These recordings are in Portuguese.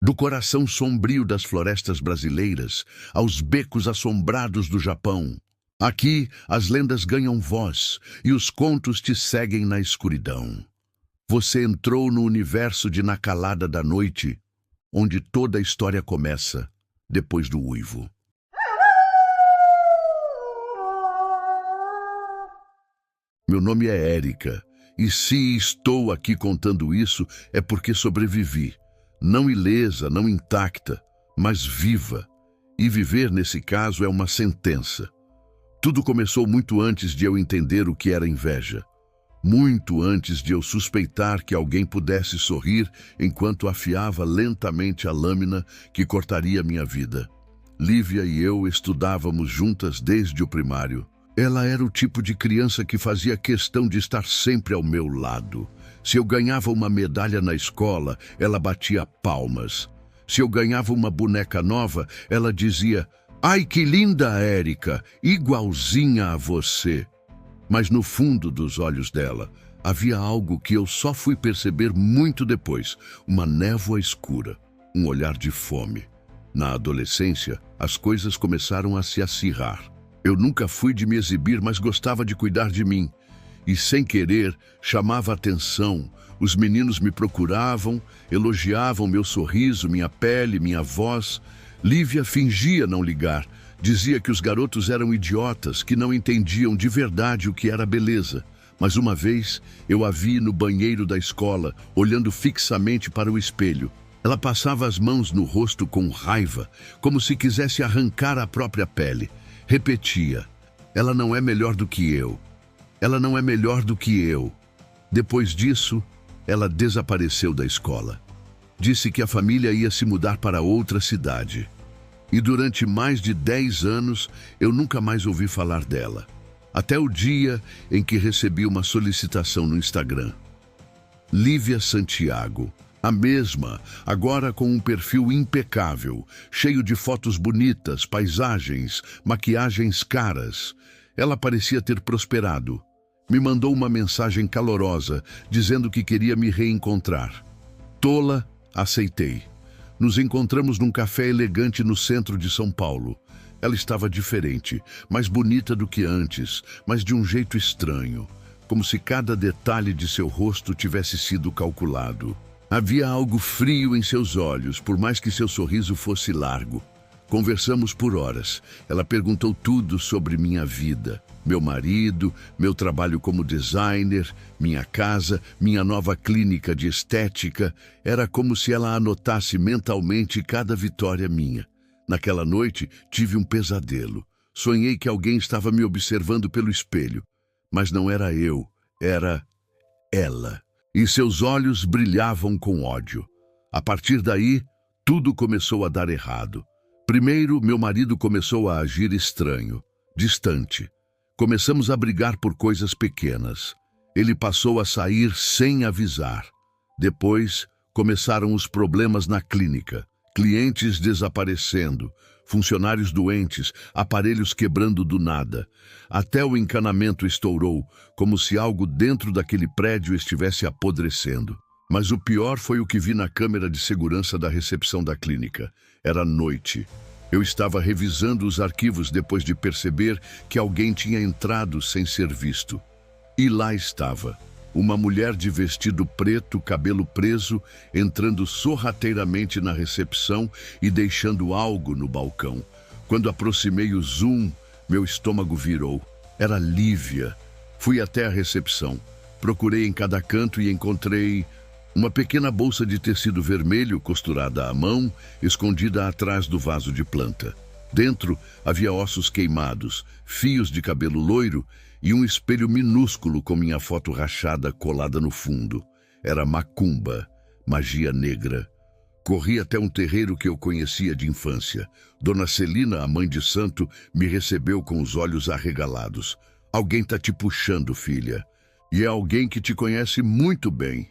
Do coração sombrio das florestas brasileiras aos becos assombrados do Japão. Aqui as lendas ganham voz e os contos te seguem na escuridão. Você entrou no universo de Na Calada da Noite, onde toda a história começa depois do uivo. Meu nome é Érica, e se estou aqui contando isso é porque sobrevivi. Não ilesa, não intacta, mas viva. E viver, nesse caso, é uma sentença. Tudo começou muito antes de eu entender o que era inveja. Muito antes de eu suspeitar que alguém pudesse sorrir enquanto afiava lentamente a lâmina que cortaria minha vida. Lívia e eu estudávamos juntas desde o primário. Ela era o tipo de criança que fazia questão de estar sempre ao meu lado. Se eu ganhava uma medalha na escola, ela batia palmas. Se eu ganhava uma boneca nova, ela dizia: "Ai, que linda, Érica, igualzinha a você." Mas no fundo dos olhos dela, havia algo que eu só fui perceber muito depois, uma névoa escura, um olhar de fome. Na adolescência, as coisas começaram a se acirrar. Eu nunca fui de me exibir, mas gostava de cuidar de mim. E sem querer, chamava atenção. Os meninos me procuravam, elogiavam meu sorriso, minha pele, minha voz. Lívia fingia não ligar. Dizia que os garotos eram idiotas, que não entendiam de verdade o que era beleza. Mas uma vez, eu a vi no banheiro da escola, olhando fixamente para o espelho. Ela passava as mãos no rosto com raiva, como se quisesse arrancar a própria pele. Repetia: "Ela não é melhor do que eu. Ela não é melhor do que eu." Depois disso, ela desapareceu da escola. Disse que a família ia se mudar para outra cidade. E durante mais de 10 anos, eu nunca mais ouvi falar dela. Até o dia em que recebi uma solicitação no Instagram. Lívia Santiago, a mesma, agora com um perfil impecável, cheio de fotos bonitas, paisagens, maquiagens caras. Ela parecia ter prosperado. Me mandou uma mensagem calorosa, dizendo que queria me reencontrar. Tola, aceitei. Nos encontramos num café elegante no centro de São Paulo. Ela estava diferente, mais bonita do que antes, mas de um jeito estranho, como se cada detalhe de seu rosto tivesse sido calculado. Havia algo frio em seus olhos, por mais que seu sorriso fosse largo. Conversamos por horas. Ela perguntou tudo sobre minha vida, meu marido, meu trabalho como designer, minha casa, minha nova clínica de estética. Era como se ela anotasse mentalmente cada vitória minha. Naquela noite, tive um pesadelo. Sonhei que alguém estava me observando pelo espelho. Mas não era eu, era ela. E seus olhos brilhavam com ódio. A partir daí, tudo começou a dar errado. Primeiro, meu marido começou a agir estranho, distante. Começamos a brigar por coisas pequenas. Ele passou a sair sem avisar. Depois, começaram os problemas na clínica. Clientes desaparecendo, funcionários doentes, aparelhos quebrando do nada. Até o encanamento estourou, como se algo dentro daquele prédio estivesse apodrecendo. Mas o pior foi o que vi na câmera de segurança da recepção da clínica. Era noite. Eu estava revisando os arquivos depois de perceber que alguém tinha entrado sem ser visto. E lá estava, uma mulher de vestido preto, cabelo preso, entrando sorrateiramente na recepção e deixando algo no balcão. Quando aproximei o zoom, meu estômago virou. Era Lívia. Fui até a recepção. Procurei em cada canto e encontrei uma pequena bolsa de tecido vermelho costurada à mão, escondida atrás do vaso de planta. Dentro havia ossos queimados, fios de cabelo loiro e um espelho minúsculo com minha foto rachada colada no fundo. Era macumba, magia negra. Corri até um terreiro que eu conhecia de infância. Dona Celina, a mãe de santo, me recebeu com os olhos arregalados. "Alguém tá te puxando, filha. E é alguém que te conhece muito bem."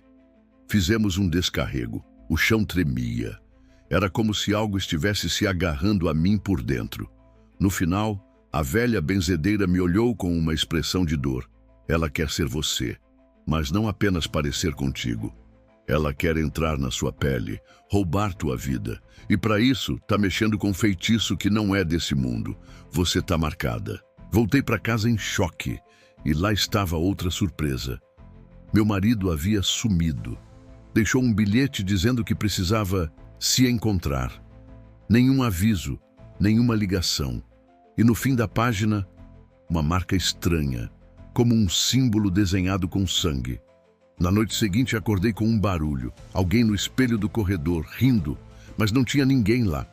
Fizemos um descarrego. O chão tremia. Era como se algo estivesse se agarrando a mim por dentro. No final, a velha benzedeira me olhou com uma expressão de dor. "Ela quer ser você, mas não apenas parecer contigo. Ela quer entrar na sua pele, roubar tua vida. E para isso, tá mexendo com feitiço que não é desse mundo. Você tá marcada. Voltei para casa em choque. E lá estava outra surpresa. Meu marido havia sumido. Deixou um bilhete dizendo que precisava se encontrar. Nenhum aviso, nenhuma ligação. E no fim da página, uma marca estranha, como um símbolo desenhado com sangue. Na noite seguinte, acordei com um barulho. Alguém no espelho do corredor, rindo, mas não tinha ninguém lá.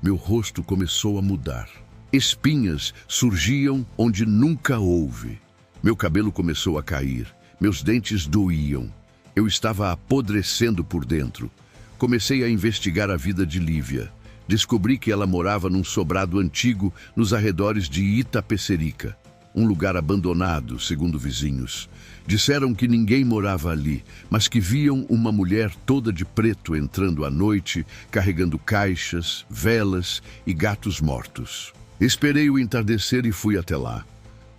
Meu rosto começou a mudar. Espinhas surgiam onde nunca houve. Meu cabelo começou a cair. Meus dentes doíam. Eu estava apodrecendo por dentro. Comecei a investigar a vida de Lívia. Descobri que ela morava num sobrado antigo nos arredores de Itapecerica, um lugar abandonado, segundo vizinhos. Disseram que ninguém morava ali, mas que viam uma mulher toda de preto entrando à noite, carregando caixas, velas e gatos mortos. Esperei o entardecer e fui até lá.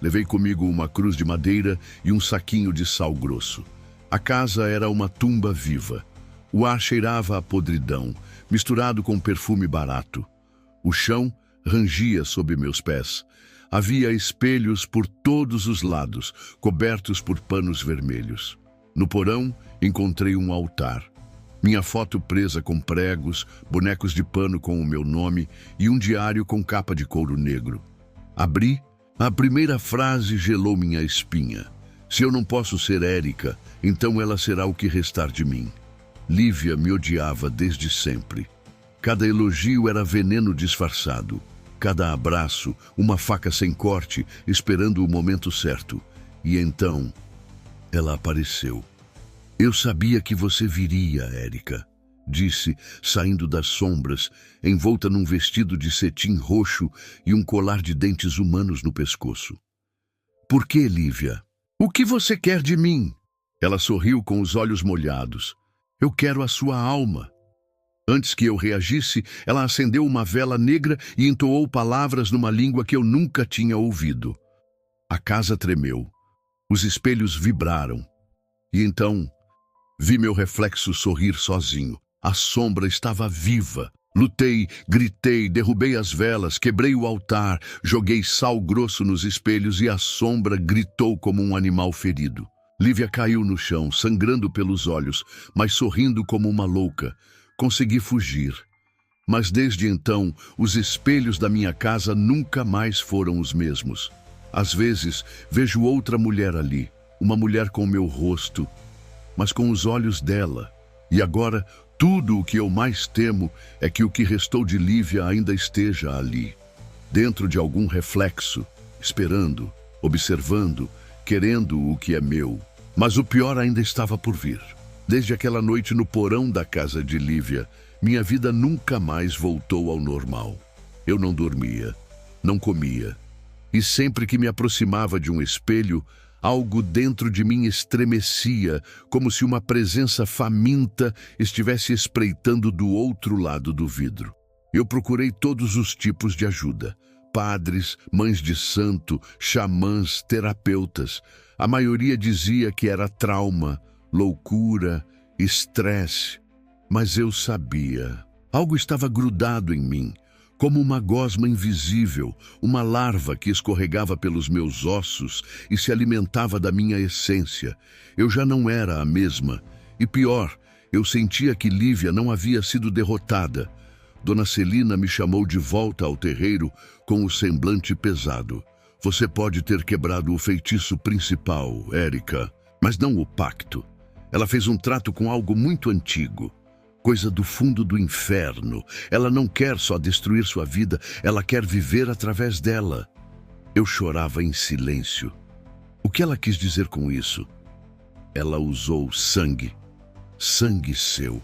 Levei comigo uma cruz de madeira e um saquinho de sal grosso. A casa era uma tumba viva. O ar cheirava a podridão, misturado com perfume barato. O chão rangia sob meus pés. Havia espelhos por todos os lados, cobertos por panos vermelhos. No porão, encontrei um altar. Minha foto presa com pregos, bonecos de pano com o meu nome e um diário com capa de couro negro. Abri, a primeira frase gelou minha espinha. Se eu não posso ser Érica, então ela será o que restar de mim. Lívia me odiava desde sempre. Cada elogio era veneno disfarçado. Cada abraço, uma faca sem corte, esperando o momento certo. E então, ela apareceu. Eu sabia que você viria, Érica, disse, saindo das sombras, envolta num vestido de cetim roxo e um colar de dentes humanos no pescoço. Por que, Lívia? O que você quer de mim? Ela sorriu com os olhos molhados. Eu quero a sua alma. Antes que eu reagisse, ela acendeu uma vela negra e entoou palavras numa língua que eu nunca tinha ouvido. A casa tremeu. Os espelhos vibraram. E então, vi meu reflexo sorrir sozinho. A sombra estava viva. Lutei, gritei, derrubei as velas, quebrei o altar, joguei sal grosso nos espelhos e a sombra gritou como um animal ferido. Lívia caiu no chão, sangrando pelos olhos, mas sorrindo como uma louca. Consegui fugir. Mas desde então, os espelhos da minha casa nunca mais foram os mesmos. Às vezes, vejo outra mulher ali, uma mulher com meu rosto, mas com os olhos dela. E agora, tudo o que eu mais temo é que o que restou de Lívia ainda esteja ali, dentro de algum reflexo, esperando, observando, querendo o que é meu. Mas o pior ainda estava por vir. Desde aquela noite no porão da casa de Lívia, minha vida nunca mais voltou ao normal. Eu não dormia, não comia. E sempre que me aproximava de um espelho, algo dentro de mim estremecia, como se uma presença faminta estivesse espreitando do outro lado do vidro. Eu procurei todos os tipos de ajuda. Padres, mães de santo, xamãs, terapeutas. A maioria dizia que era trauma, loucura, estresse. Mas eu sabia. Algo estava grudado em mim, como uma gosma invisível, uma larva que escorregava pelos meus ossos e se alimentava da minha essência. Eu já não era a mesma. E pior, eu sentia que Lívia não havia sido derrotada. Dona Celina me chamou de volta ao terreiro com o semblante pesado. Você pode ter quebrado o feitiço principal, Érica, mas não o pacto. Ela fez um trato com algo muito antigo. Coisa do fundo do inferno. Ela não quer só destruir sua vida, ela quer viver através dela. Eu chorava em silêncio. O que ela quis dizer com isso? Ela usou sangue. Sangue seu.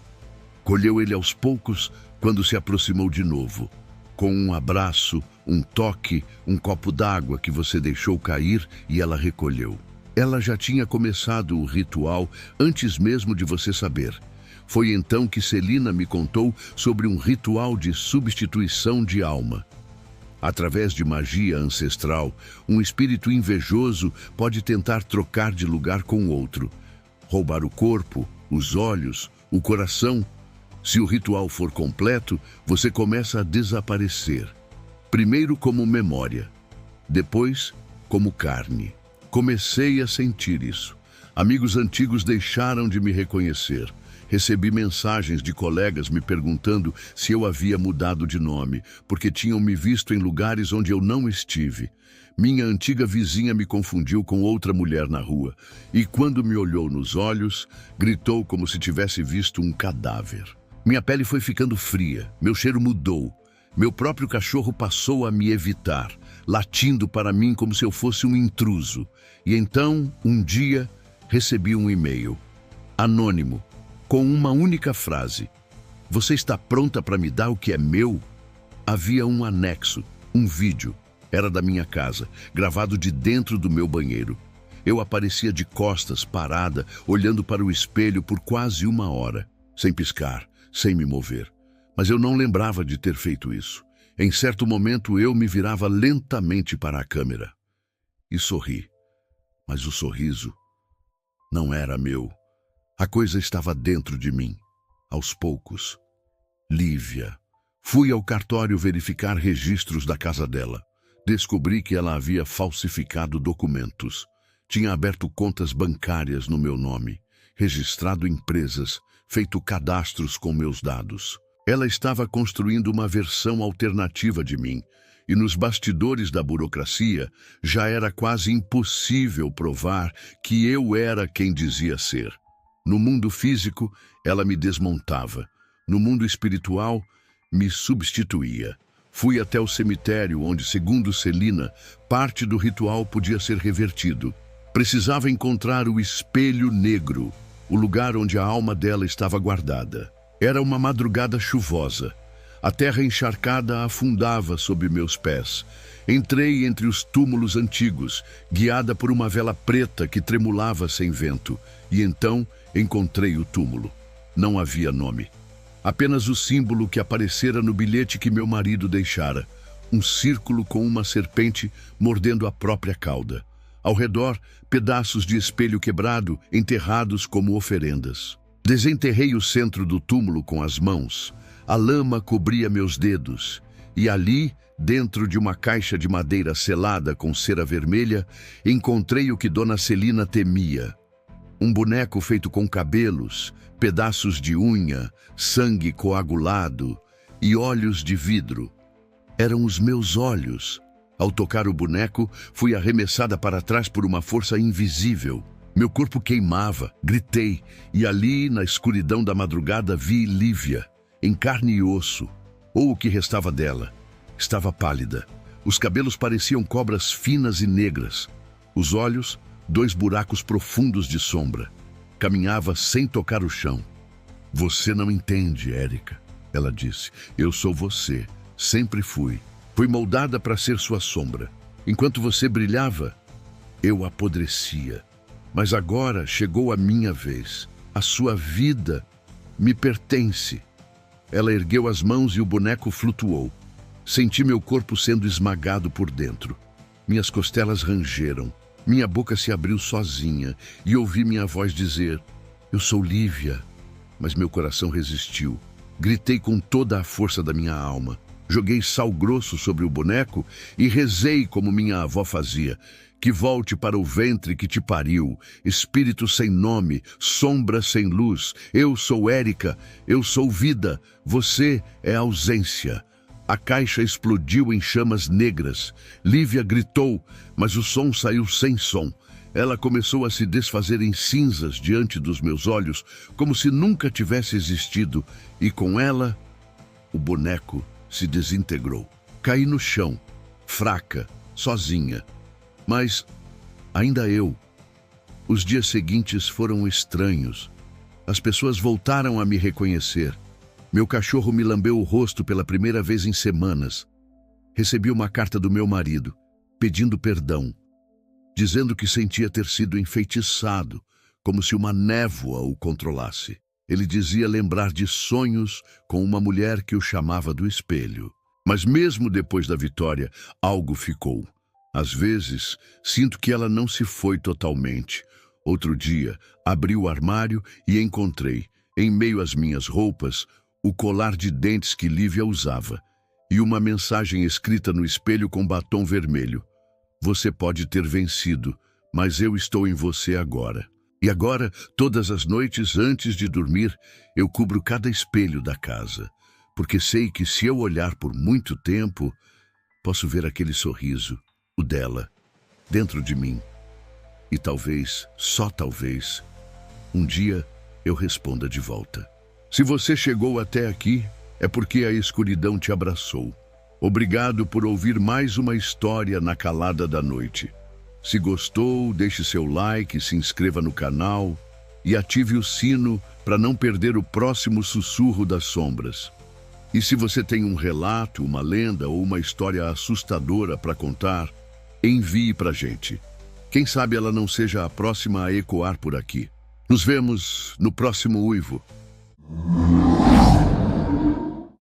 Colheu ele aos poucos quando se aproximou de novo. Com um abraço, um toque, um copo d'água que você deixou cair e ela recolheu. Ela já tinha começado o ritual antes mesmo de você saber. Foi então que Celina me contou sobre um ritual de substituição de alma. Através de magia ancestral, um espírito invejoso pode tentar trocar de lugar com outro, roubar o corpo os olhos, o coração. Se o ritual for completo, você começa a desaparecer. Primeiro como memória, depois como carne. Comecei a sentir isso. Amigos antigos deixaram de me reconhecer. Recebi mensagens de colegas me perguntando se eu havia mudado de nome, porque tinham me visto em lugares onde eu não estive. Minha antiga vizinha me confundiu com outra mulher na rua, e quando me olhou nos olhos, gritou como se tivesse visto um cadáver. Minha pele foi ficando fria, meu cheiro mudou. Meu próprio cachorro passou a me evitar, latindo para mim como se eu fosse um intruso. E então, um dia, recebi um e-mail, anônimo, com uma única frase: "Você está pronta para me dar o que é meu?" Havia um anexo, um vídeo. Era da minha casa, gravado de dentro do meu banheiro. Eu aparecia de costas, parada, olhando para o espelho por quase 1 hora, sem piscar, sem me mover. Mas eu não lembrava de ter feito isso. Em certo momento, eu me virava lentamente para a câmera e sorri. Mas o sorriso não era meu. A coisa estava dentro de mim, aos poucos. Lívia. Fui ao cartório verificar registros da casa dela. Descobri que ela havia falsificado documentos. Tinha aberto contas bancárias no meu nome, registrado empresas, feito cadastros com meus dados. Ela estava construindo uma versão alternativa de mim, e nos bastidores da burocracia já era quase impossível provar que eu era quem dizia ser. No mundo físico, ela me desmontava. No mundo espiritual, me substituía. Fui até o cemitério onde, segundo Celina, parte do ritual podia ser revertido. Precisava encontrar o espelho negro, o lugar onde a alma dela estava guardada. Era uma madrugada chuvosa. A terra encharcada afundava sob meus pés. Entrei entre os túmulos antigos, guiada por uma vela preta que tremulava sem vento, e então encontrei o túmulo. Não havia nome. Apenas o símbolo que aparecera no bilhete que meu marido deixara. Um círculo com uma serpente mordendo a própria cauda. Ao redor, pedaços de espelho quebrado, enterrados como oferendas. Desenterrei o centro do túmulo com as mãos. A lama cobria meus dedos. E ali, dentro de uma caixa de madeira selada com cera vermelha, encontrei o que Dona Celina temia. Um boneco feito com cabelos, pedaços de unha, sangue coagulado e olhos de vidro. Eram os meus olhos. Ao tocar o boneco, fui arremessada para trás por uma força invisível. Meu corpo queimava, gritei, e ali, na escuridão da madrugada, vi Lívia, em carne e osso, ou o que restava dela. Estava pálida. Os cabelos pareciam cobras finas e negras. Os olhos, 2 buracos profundos de sombra. Caminhava sem tocar o chão. "Você não entende, Érica", ela disse. "Eu sou você. Sempre fui. Fui moldada para ser sua sombra. Enquanto você brilhava, eu apodrecia. Mas agora chegou a minha vez. A sua vida me pertence." Ela ergueu as mãos e o boneco flutuou. Senti meu corpo sendo esmagado por dentro. Minhas costelas rangeram. Minha boca se abriu sozinha e ouvi minha voz dizer: "Eu sou Lívia." Mas meu coração resistiu. Gritei com toda a força da minha alma. Joguei sal grosso sobre o boneco e rezei como minha avó fazia: "Que volte para o ventre que te pariu, espírito sem nome, sombra sem luz. Eu sou Érica, eu sou vida, você é ausência." A caixa explodiu em chamas negras. Lívia gritou, mas o som saiu sem som. Ela começou a se desfazer em cinzas diante dos meus olhos, como se nunca tivesse existido, e com ela, o boneco se desintegrou. Caí no chão, fraca, sozinha. Mas ainda eu. Os dias seguintes foram estranhos. As pessoas voltaram a me reconhecer. Meu cachorro me lambeu o rosto pela primeira vez em semanas. Recebi uma carta do meu marido, pedindo perdão, dizendo que sentia ter sido enfeitiçado, como se uma névoa o controlasse. Ele dizia lembrar de sonhos com uma mulher que o chamava do espelho. Mas mesmo depois da vitória, algo ficou. Às vezes, sinto que ela não se foi totalmente. Outro dia, abri o armário e encontrei, em meio às minhas roupas, o colar de dentes que Lívia usava e uma mensagem escrita no espelho com batom vermelho. Você pode ter vencido, mas eu estou em você agora. E agora, todas as noites antes de dormir, eu cubro cada espelho da casa, porque sei que se eu olhar por muito tempo, posso ver aquele sorriso, o dela, dentro de mim. E talvez, só talvez, um dia eu responda de volta. Se você chegou até aqui, é porque a escuridão te abraçou. Obrigado por ouvir mais uma história na calada da noite. Se gostou, deixe seu like, se inscreva no canal e ative o sino para não perder o próximo sussurro das sombras. E se você tem um relato, uma lenda ou uma história assustadora para contar, envie para a gente. Quem sabe ela não seja a próxima a ecoar por aqui. Nos vemos no próximo Uivo.